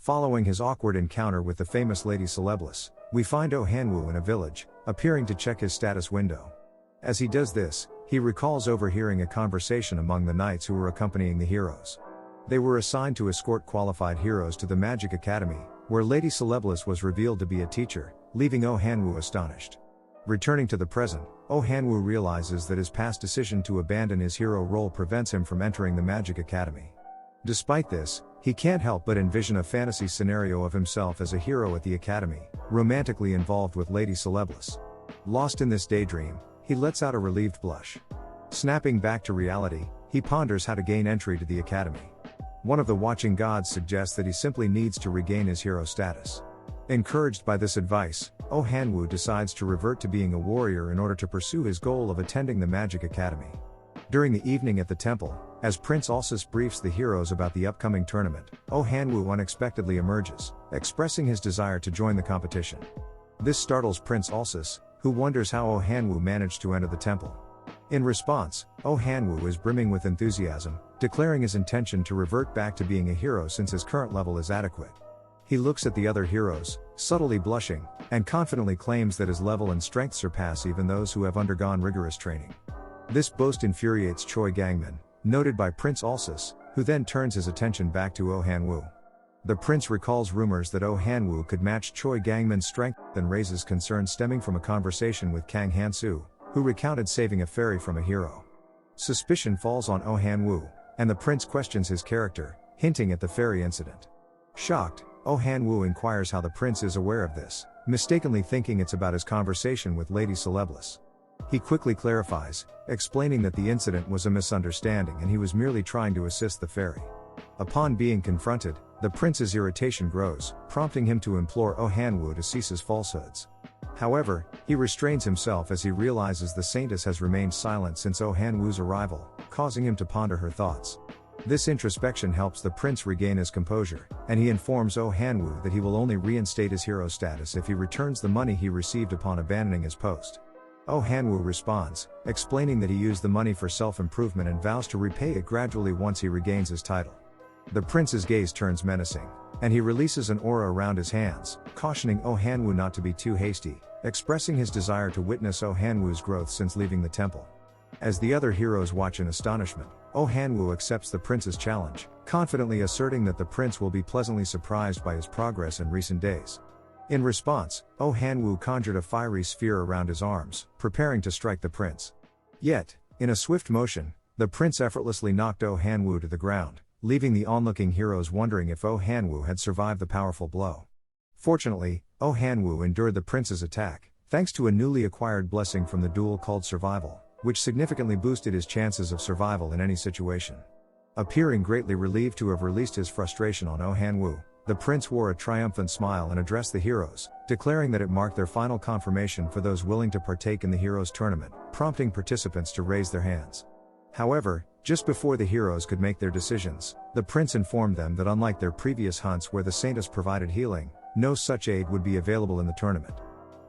Following his awkward encounter with the famous Lady Celeblis, we find MANHWA in a village, appearing to check his status window. As he does this, he recalls overhearing a conversation among the knights who were accompanying the heroes. They were assigned to escort qualified heroes to the Magic Academy, where Lady Celeblis was revealed to be a teacher, leaving MANHWA astonished. Returning to the present, MANHWA realizes that his past decision to abandon his hero role prevents him from entering the Magic Academy. Despite this, he can't help but envision a fantasy scenario of himself as a hero at the academy, romantically involved with Lady Celeblis. Lost in this daydream, he lets out a relieved blush. Snapping back to reality, he ponders how to gain entry to the academy. One of the watching gods suggests that he simply needs to regain his hero status. Encouraged by this advice, MANHWA decides to revert to being a warrior in order to pursue his goal of attending the Magic Academy. During the evening at the temple, as Prince Alsus briefs the heroes about the upcoming tournament, MANHWA unexpectedly emerges, expressing his desire to join the competition. This startles Prince Alsus, who wonders how MANHWA managed to enter the temple. In response, MANHWA is brimming with enthusiasm, declaring his intention to revert back to being a hero since his current level is adequate. He looks at the other heroes, subtly blushing, and confidently claims that his level and strength surpass even those who have undergone rigorous training. This boast infuriates Choi Gangmin, noted by Prince Alsus, who then turns his attention back to MANHWA. The prince recalls rumors that MANHWA could match Choi Gangmin's strength and raises concerns stemming from a conversation with Kang Han-soo, who recounted saving a fairy from a hero. Suspicion falls on MANHWA, and the prince questions his character, hinting at the fairy incident. Shocked, MANHWA inquires how the prince is aware of this, mistakenly thinking it's about his conversation with Lady Celeblis. He quickly clarifies, explaining that the incident was a misunderstanding and he was merely trying to assist the fairy. Upon being confronted, the prince's irritation grows, prompting him to implore MANHWA to cease his falsehoods. However, he restrains himself as he realizes the saintess has remained silent since MANHWA's arrival, causing him to ponder her thoughts. This introspection helps the prince regain his composure, and he informs MANHWA that he will only reinstate his hero status if he returns the money he received upon abandoning his post. MANHWA responds, explaining that he used the money for self-improvement and vows to repay it gradually once he regains his title. The prince's gaze turns menacing, and he releases an aura around his hands, cautioning MANHWA not to be too hasty, expressing his desire to witness MANHWA's growth since leaving the temple. As the other heroes watch in astonishment, MANHWA accepts the prince's challenge, confidently asserting that the prince will be pleasantly surprised by his progress in recent days. In response, MANHWA conjured a fiery sphere around his arms, preparing to strike the prince. Yet, in a swift motion, the prince effortlessly knocked MANHWA to the ground, leaving the onlooking heroes wondering if MANHWA had survived the powerful blow. Fortunately, MANHWA endured the prince's attack, thanks to a newly acquired blessing from the duel called Survival, which significantly boosted his chances of survival in any situation. Appearing greatly relieved to have released his frustration on MANHWA, the prince wore a triumphant smile and addressed the heroes, declaring that it marked their final confirmation for those willing to partake in the heroes tournament, prompting participants to raise their hands. However, just before the heroes could make their decisions, the prince informed them that unlike their previous hunts where the saintess provided healing, no such aid would be available in the tournament.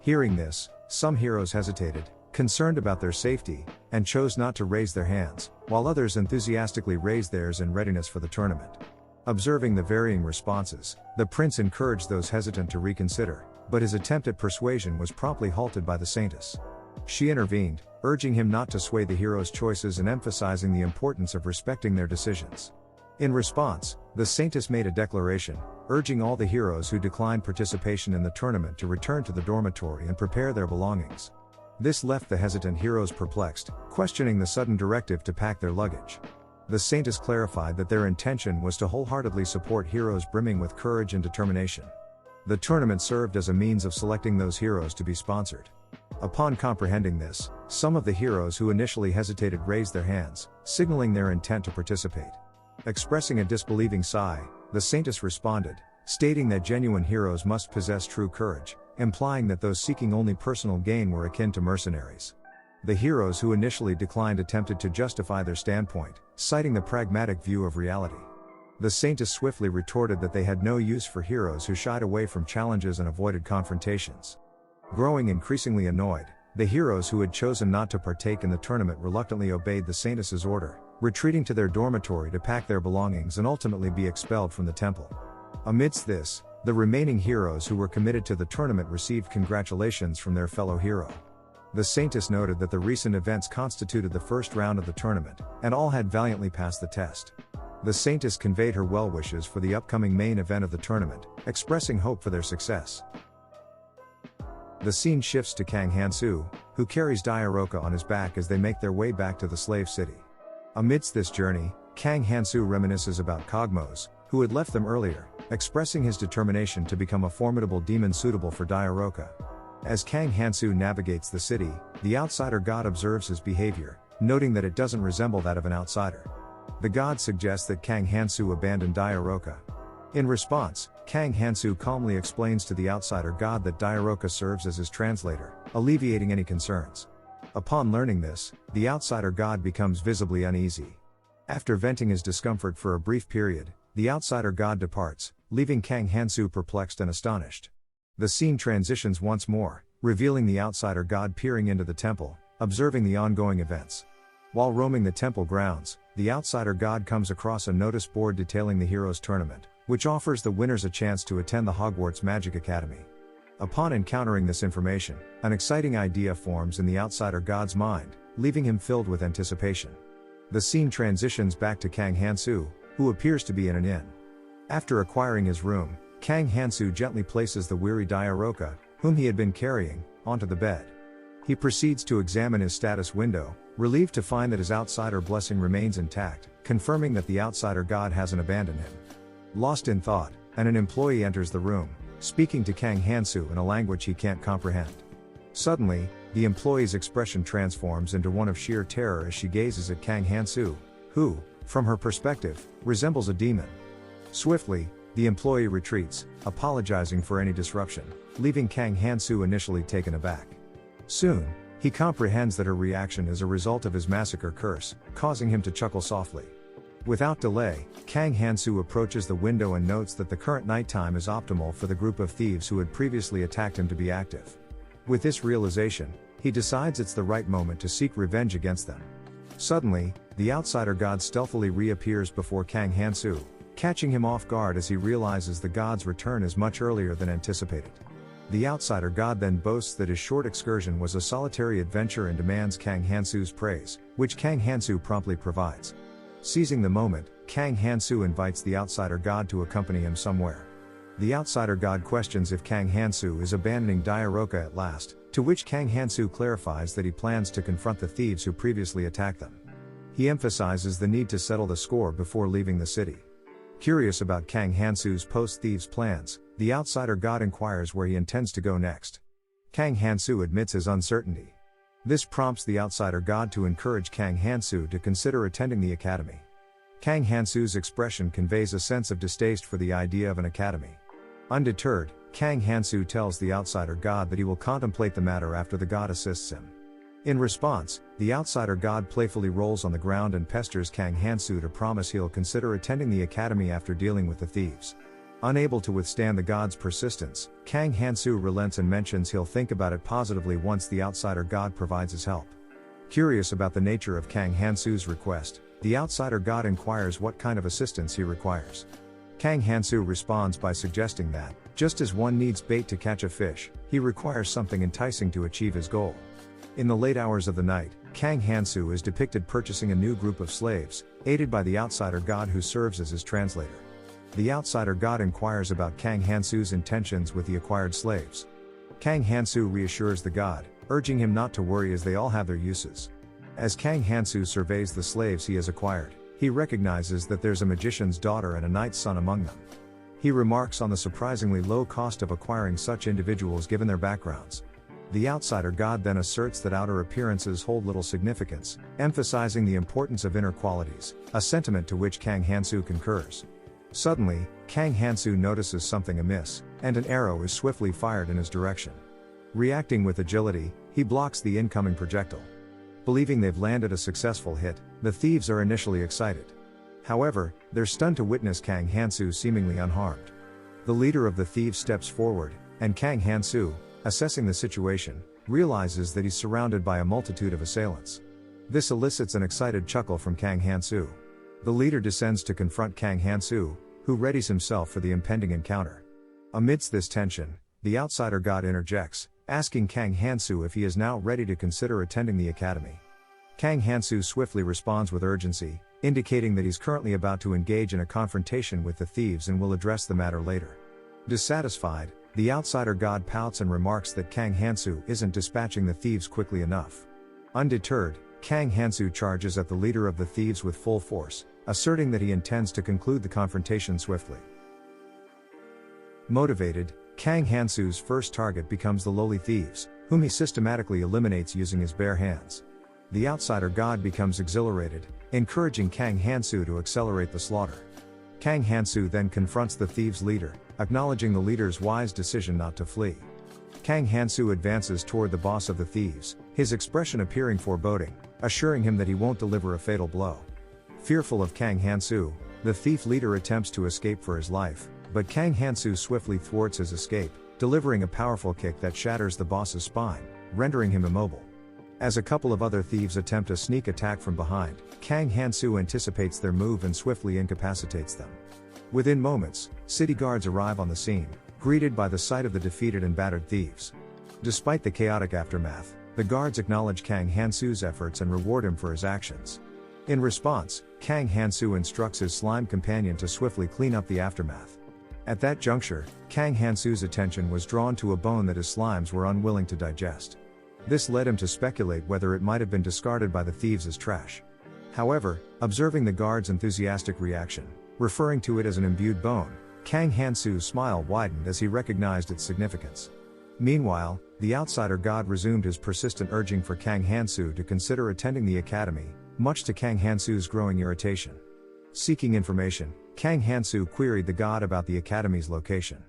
Hearing this, some heroes hesitated, concerned about their safety, and chose not to raise their hands, while others enthusiastically raised theirs in readiness for the tournament. Observing the varying responses, the prince encouraged those hesitant to reconsider, but his attempt at persuasion was promptly halted by the saintess. She intervened, urging him not to sway the heroes' choices and emphasizing the importance of respecting their decisions. In response, the saintess made a declaration, urging all the heroes who declined participation in the tournament to return to the dormitory and prepare their belongings. This left the hesitant heroes perplexed, questioning the sudden directive to pack their luggage. The saintess clarified that their intention was to wholeheartedly support heroes brimming with courage and determination. The tournament served as a means of selecting those heroes to be sponsored. Upon comprehending this, some of the heroes who initially hesitated raised their hands, signaling their intent to participate. Expressing a disbelieving sigh, the saintess responded, stating that genuine heroes must possess true courage, implying that those seeking only personal gain were akin to mercenaries. The heroes who initially declined attempted to justify their standpoint, citing the pragmatic view of reality. The saintess swiftly retorted that they had no use for heroes who shied away from challenges and avoided confrontations. Growing increasingly annoyed, the heroes who had chosen not to partake in the tournament reluctantly obeyed the saintess's order, retreating to their dormitory to pack their belongings and ultimately be expelled from the temple. Amidst this, the remaining heroes who were committed to the tournament received congratulations from their fellow hero. The Saintess noted that the recent events constituted the first round of the tournament, and all had valiantly passed the test. The Saintess conveyed her well wishes for the upcoming main event of the tournament, expressing hope for their success. The scene shifts to Kang Hansu, who carries Diaroka on his back as they make their way back to the slave city. Amidst this journey, Kang Hansu reminisces about Cogmos, who had left them earlier, expressing his determination to become a formidable demon suitable for Diaroka. As Kang Hansu navigates the city, the outsider god observes his behavior, noting that it doesn't resemble that of an outsider. The god suggests that Kang Hansu abandon Diaroka. In response, Kang Hansu calmly explains to the outsider god that Diaroka serves as his translator, alleviating any concerns. Upon learning this, the outsider god becomes visibly uneasy. After venting his discomfort for a brief period, the outsider god departs, leaving Kang Hansu perplexed and astonished. The scene transitions once more, revealing the outsider god peering into the temple, observing the ongoing events. While roaming the temple grounds, the outsider god comes across a notice board detailing the Heroes Tournament, which offers the winners a chance to attend the Hogwarts Magic Academy. Upon encountering this information, an exciting idea forms in the outsider god's mind, leaving him filled with anticipation. The scene transitions back to Kang Hansu, who appears to be in an inn. After acquiring his room, Kang Hansu gently places the weary Diaroka, whom he had been carrying, onto the bed. He proceeds to examine his status window, relieved to find that his outsider blessing remains intact, confirming that the outsider god hasn't abandoned him. Lost in thought, an employee enters the room, speaking to Kang Hansu in a language he can't comprehend. Suddenly, the employee's expression transforms into one of sheer terror as she gazes at Kang Hansu, who, from her perspective, resembles a demon. Swiftly, the employee retreats, apologizing for any disruption, leaving Kang Hansu initially taken aback. Soon, he comprehends that her reaction is a result of his massacre curse, causing him to chuckle softly. Without delay, Kang Hansu approaches the window and notes that the current nighttime is optimal for the group of thieves who had previously attacked him to be active. With this realization, he decides it's the right moment to seek revenge against them. Suddenly, the outsider god stealthily reappears before Kang Hansu, catching him off guard as he realizes the god's return is much earlier than anticipated. The outsider god then boasts that his short excursion was a solitary adventure and demands Kang Hansu's praise, which Kang Hansu promptly provides. Seizing the moment, Kang Hansu invites the outsider god to accompany him somewhere. The outsider god questions if Kang Hansu is abandoning Diaroka at last, to which Kang Hansu clarifies that he plans to confront the thieves who previously attacked them. He emphasizes the need to settle the score before leaving the city. Curious about Kang Hansu's post-thieves plans, the outsider god inquires where he intends to go next. Kang Hansu admits his uncertainty. This prompts the outsider god to encourage Kang Hansu to consider attending the academy. Kang Hansu's expression conveys a sense of distaste for the idea of an academy. Undeterred, Kang Hansu tells the outsider god that he will contemplate the matter after the god assists him. In response, the outsider god playfully rolls on the ground and pesters Kang Hansu to promise he'll consider attending the academy after dealing with the thieves. Unable to withstand the god's persistence, Kang Hansu relents and mentions he'll think about it positively once the outsider god provides his help. Curious about the nature of Kang Hansu's request, the outsider god inquires what kind of assistance he requires. Kang Hansu responds by suggesting that, just as one needs bait to catch a fish, he requires something enticing to achieve his goal. In the late hours of the night, Kang Hansu is depicted purchasing a new group of slaves, aided by the outsider god who serves as his translator. The outsider god inquires about Kang Hansu's intentions with the acquired slaves. Kang Hansu reassures the god, urging him not to worry as they all have their uses. As Kang Hansu surveys the slaves he has acquired, he recognizes that there's a magician's daughter and a knight's son among them. He remarks on the surprisingly low cost of acquiring such individuals given their backgrounds. The outsider god then asserts that outer appearances hold little significance, emphasizing the importance of inner qualities, a sentiment to which Kang Hansu concurs. Suddenly, Kang Hansu notices something amiss, and an arrow is swiftly fired in his direction. Reacting with agility, he blocks the incoming projectile. Believing they've landed a successful hit, the thieves are initially excited. However, they're stunned to witness Kang Hansu seemingly unharmed. The leader of the thieves steps forward, and Kang Hansu, assessing the situation, realizes that he's surrounded by a multitude of assailants. This elicits an excited chuckle from Kang Hansu. The leader descends to confront Kang Hansu, who readies himself for the impending encounter. Amidst this tension, the outsider god interjects, asking Kang Hansu if he is now ready to consider attending the academy. Kang Hansu swiftly responds with urgency, indicating that he's currently about to engage in a confrontation with the thieves and will address the matter later. Dissatisfied, the outsider god pouts and remarks that Kang Hansu isn't dispatching the thieves quickly enough. Undeterred, Kang Hansu charges at the leader of the thieves with full force, asserting that he intends to conclude the confrontation swiftly. Motivated, Kang Hansu's first target becomes the lowly thieves, whom he systematically eliminates using his bare hands. The outsider god becomes exhilarated, encouraging Kang Hansu to accelerate the slaughter. Kang Hansu then confronts the thieves' leader, acknowledging the leader's wise decision not to flee. Kang Hansu advances toward the boss of the thieves, his expression appearing foreboding, assuring him that he won't deliver a fatal blow. Fearful of Kang Hansu, the thief leader attempts to escape for his life, but Kang Hansu swiftly thwarts his escape, delivering a powerful kick that shatters the boss's spine, rendering him immobile. As a couple of other thieves attempt a sneak attack from behind, Kang Hansu anticipates their move and swiftly incapacitates them. Within moments, city guards arrive on the scene, greeted by the sight of the defeated and battered thieves. Despite the chaotic aftermath, the guards acknowledge Kang Hansu's efforts and reward him for his actions. In response, Kang Hansu instructs his slime companion to swiftly clean up the aftermath. At that juncture, Kang Hansu's attention was drawn to a bone that his slimes were unwilling to digest. This led him to speculate whether it might have been discarded by the thieves as trash. However, observing the guard's enthusiastic reaction, referring to it as an imbued bone, Kang Hansu's smile widened as he recognized its significance. Meanwhile, the outsider god resumed his persistent urging for Kang Hansu to consider attending the academy, much to Kang Hansu's growing irritation. Seeking information, Kang Hansu queried the god about the academy's location.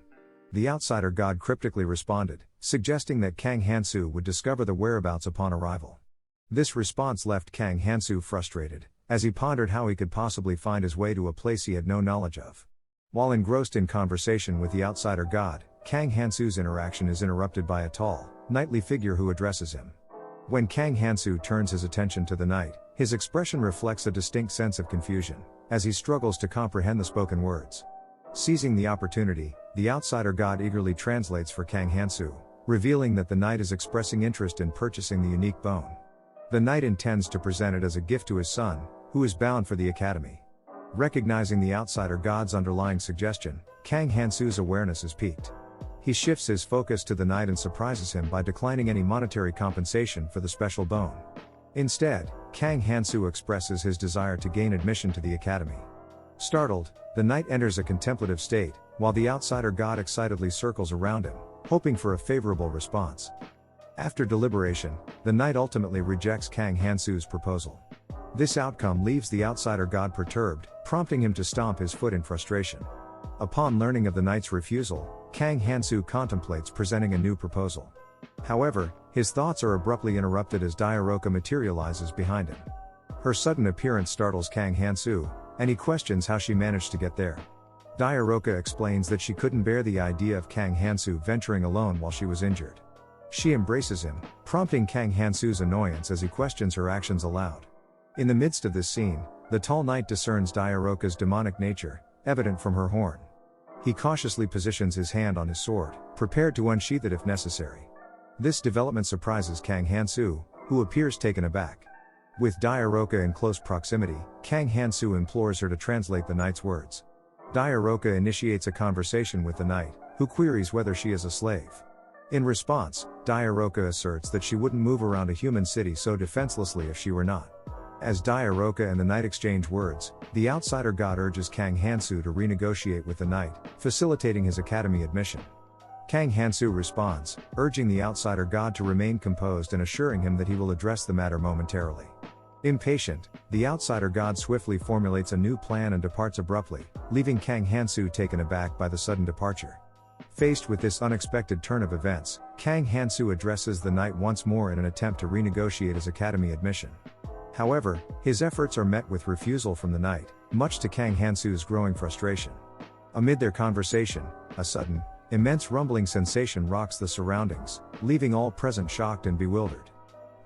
The outsider god cryptically responded, suggesting that Kang Hansu would discover the whereabouts upon arrival. This response left Kang Hansu frustrated, as he pondered how he could possibly find his way to a place he had no knowledge of. While engrossed in conversation with the outsider god, Kang Hansu's interaction is interrupted by a tall, knightly figure who addresses him. When Kang Hansu turns his attention to the knight, his expression reflects a distinct sense of confusion, as he struggles to comprehend the spoken words. Seizing the opportunity, the outsider god eagerly translates for Kang Hansu, revealing that the knight is expressing interest in purchasing the unique bone. The knight intends to present it as a gift to his son, who is bound for the academy. Recognizing the outsider god's underlying suggestion, Kang Hansu's awareness is piqued. He shifts his focus to the knight and surprises him by declining any monetary compensation for the special bone. Instead, Kang Hansu expresses his desire to gain admission to the academy. Startled, the knight enters a contemplative state, while the outsider god excitedly circles around him, hoping for a favorable response. After deliberation, the knight ultimately rejects Kang Hansu's proposal. This outcome leaves the outsider god perturbed, prompting him to stomp his foot in frustration. Upon learning of the knight's refusal, Kang Hansu contemplates presenting a new proposal. However, his thoughts are abruptly interrupted as Diaroka materializes behind him. Her sudden appearance startles Kang Hansu, and he questions how she managed to get there. Diaroka explains that she couldn't bear the idea of Kang Hansu venturing alone while she was injured. She embraces him, prompting Kang Hansu's annoyance as he questions her actions aloud. In the midst of this scene, the tall knight discerns Diaroka's demonic nature, evident from her horn. He cautiously positions his hand on his sword, prepared to unsheath it if necessary. This development surprises Kang Hansu, who appears taken aback. With Diaroka in close proximity, Kang Hansu implores her to translate the knight's words. Diaroka initiates a conversation with the knight, who queries whether she is a slave. In response, Diaroka asserts that she wouldn't move around a human city so defenselessly if she were not. As Diaroka and the knight exchange words, the outsider god urges Kang Hansu to renegotiate with the knight, facilitating his academy admission. Kang Hansu responds, urging the outsider god to remain composed and assuring him that he will address the matter momentarily. Impatient, the outsider god swiftly formulates a new plan and departs abruptly, leaving Kang Hansu taken aback by the sudden departure. Faced with this unexpected turn of events, Kang Hansu addresses the knight once more in an attempt to renegotiate his academy admission. However, his efforts are met with refusal from the knight, much to Kang Hansu's growing frustration. Amid their conversation, a sudden, immense rumbling sensation rocks the surroundings, leaving all present shocked and bewildered.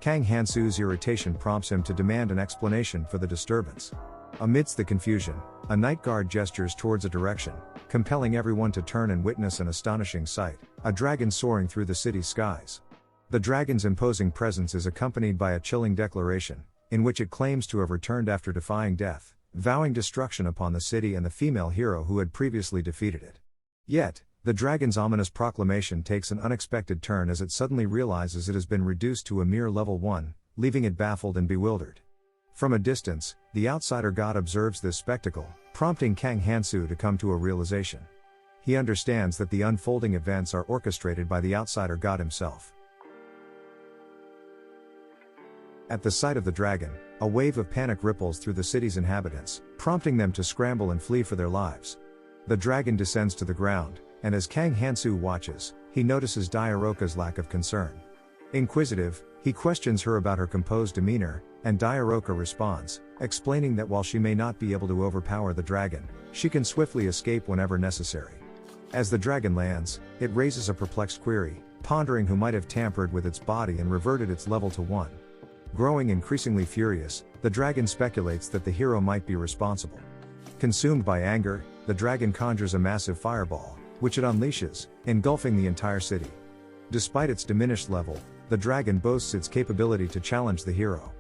Kang Hansu's irritation prompts him to demand an explanation for the disturbance. Amidst the confusion, a night guard gestures towards a direction, compelling everyone to turn and witness an astonishing sight: a dragon soaring through the city's skies. The dragon's imposing presence is accompanied by a chilling declaration, in which it claims to have returned after defying death, vowing destruction upon the city and the female hero who had previously defeated it. Yet, the dragon's ominous proclamation takes an unexpected turn as it suddenly realizes it has been reduced to a mere level 1, leaving it baffled and bewildered. From a distance, the outsider god observes this spectacle, prompting Kang Hansu to come to a realization. He understands that the unfolding events are orchestrated by the outsider god himself. At the sight of the dragon, a wave of panic ripples through the city's inhabitants, prompting them to scramble and flee for their lives. The dragon descends to the ground, and as Kang Hansu watches, he notices Diaroka's lack of concern. Inquisitive, he questions her about her composed demeanor, and Diaroka responds, explaining that while she may not be able to overpower the dragon, she can swiftly escape whenever necessary. As the dragon lands, it raises a perplexed query, pondering who might have tampered with its body and reverted its level to 1. Growing increasingly furious, the dragon speculates that the hero might be responsible. Consumed by anger, the dragon conjures a massive fireball, which it unleashes, engulfing the entire city. Despite its diminished level, the dragon boasts its capability to challenge the hero.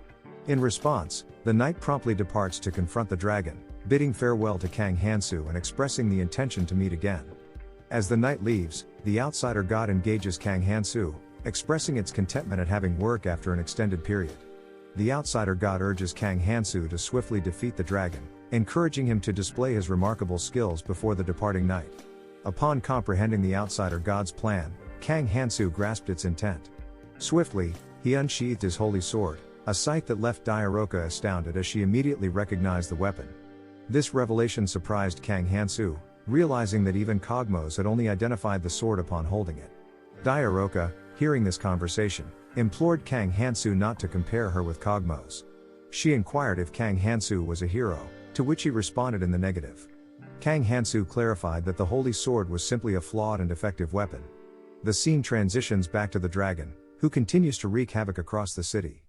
In response, the knight promptly departs to confront the dragon, bidding farewell to Kang Hansu and expressing the intention to meet again. As the knight leaves, the outsider god engages Kang Hansu, expressing its contentment at having work after an extended period. The outsider god urges Kang Hansu to swiftly defeat the dragon, encouraging him to display his remarkable skills before the departing knight. Upon comprehending the outsider god's plan, Kang Hansu grasped its intent. Swiftly, he unsheathed his holy sword, a sight that left Diaroka astounded as she immediately recognized the weapon. This revelation surprised Kang Hansu, realizing that even Cogmos had only identified the sword upon holding it. Diaroka, hearing this conversation, implored Kang Hansu not to compare her with Cogmos. She inquired if Kang Hansu was a hero, to which he responded in the negative. Kang Hansu clarified that the holy sword was simply a flawed and defective weapon. The scene transitions back to the dragon, who continues to wreak havoc across the city.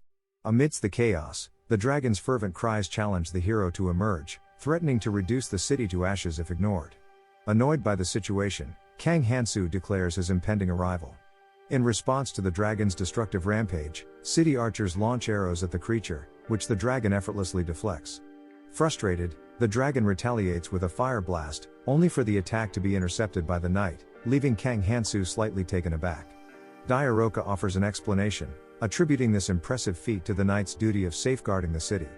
Amidst the chaos, the dragon's fervent cries challenge the hero to emerge, threatening to reduce the city to ashes if ignored. Annoyed by the situation, Kang Hansu declares his impending arrival. In response to the dragon's destructive rampage, city archers launch arrows at the creature, which the dragon effortlessly deflects. Frustrated, the dragon retaliates with a fire blast, only for the attack to be intercepted by the knight, leaving Kang Hansu slightly taken aback. Diaroka offers an explanation, attributing this impressive feat to the knight's duty of safeguarding the city.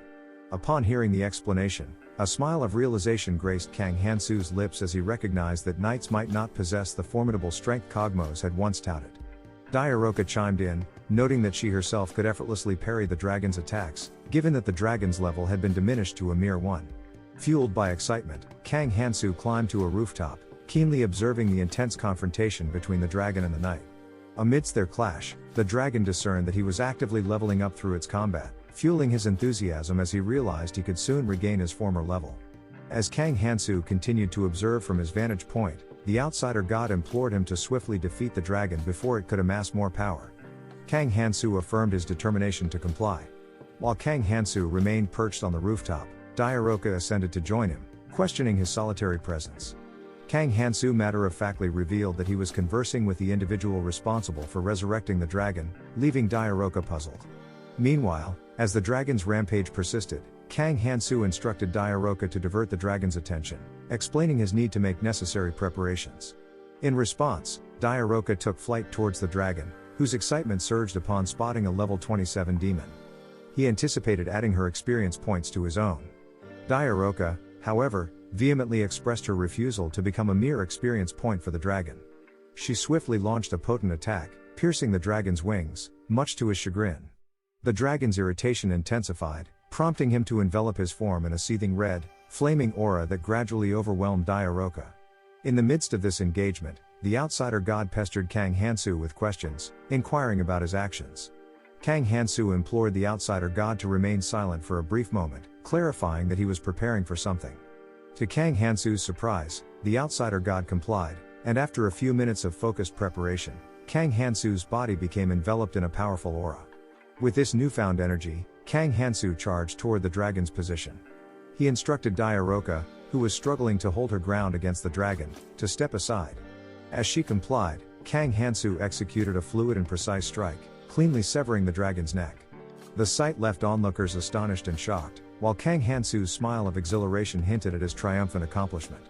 Upon hearing the explanation, a smile of realization graced Kang Hansu's lips as he recognized that knights might not possess the formidable strength Cogmos had once touted. Diaroka chimed in, noting that she herself could effortlessly parry the dragon's attacks, given that the dragon's level had been diminished to a mere 1. Fueled by excitement, Kang Hansu climbed to a rooftop, keenly observing the intense confrontation between the dragon and the knight. Amidst their clash, the dragon discerned that he was actively leveling up through its combat, fueling his enthusiasm as he realized he could soon regain his former level. As Kang Hansu continued to observe from his vantage point, the outsider god implored him to swiftly defeat the dragon before it could amass more power. Kang Hansu affirmed his determination to comply. While Kang Hansu remained perched on the rooftop, Diaroka ascended to join him, questioning his solitary presence. Kang Hansu matter-of-factly revealed that he was conversing with the individual responsible for resurrecting the dragon, leaving Diaroka puzzled. Meanwhile, as the dragon's rampage persisted, Kang Hansu instructed Diaroka to divert the dragon's attention, explaining his need to make necessary preparations. In response, Diaroka took flight towards the dragon, whose excitement surged upon spotting a level 27 demon. He anticipated adding her experience points to his own. Diaroka, however, vehemently expressed her refusal to become a mere experience point for the dragon. She swiftly launched a potent attack, piercing the dragon's wings, much to his chagrin. The dragon's irritation intensified, prompting him to envelop his form in a seething red, flaming aura that gradually overwhelmed Diaroka. In the midst of this engagement, the outsider god pestered Kang Hansu with questions, inquiring about his actions. Kang Hansu implored the outsider god to remain silent for a brief moment, clarifying that he was preparing for something. To Kang Hansu's surprise, the outsider god complied, and after a few minutes of focused preparation, Kang Hansu's body became enveloped in a powerful aura. With this newfound energy, Kang Hansu charged toward the dragon's position. He instructed Diaroka, who was struggling to hold her ground against the dragon, to step aside. As she complied, Kang Hansu executed a fluid and precise strike, cleanly severing the dragon's neck. The sight left onlookers astonished and shocked, while Kang Hansu's smile of exhilaration hinted at his triumphant accomplishment.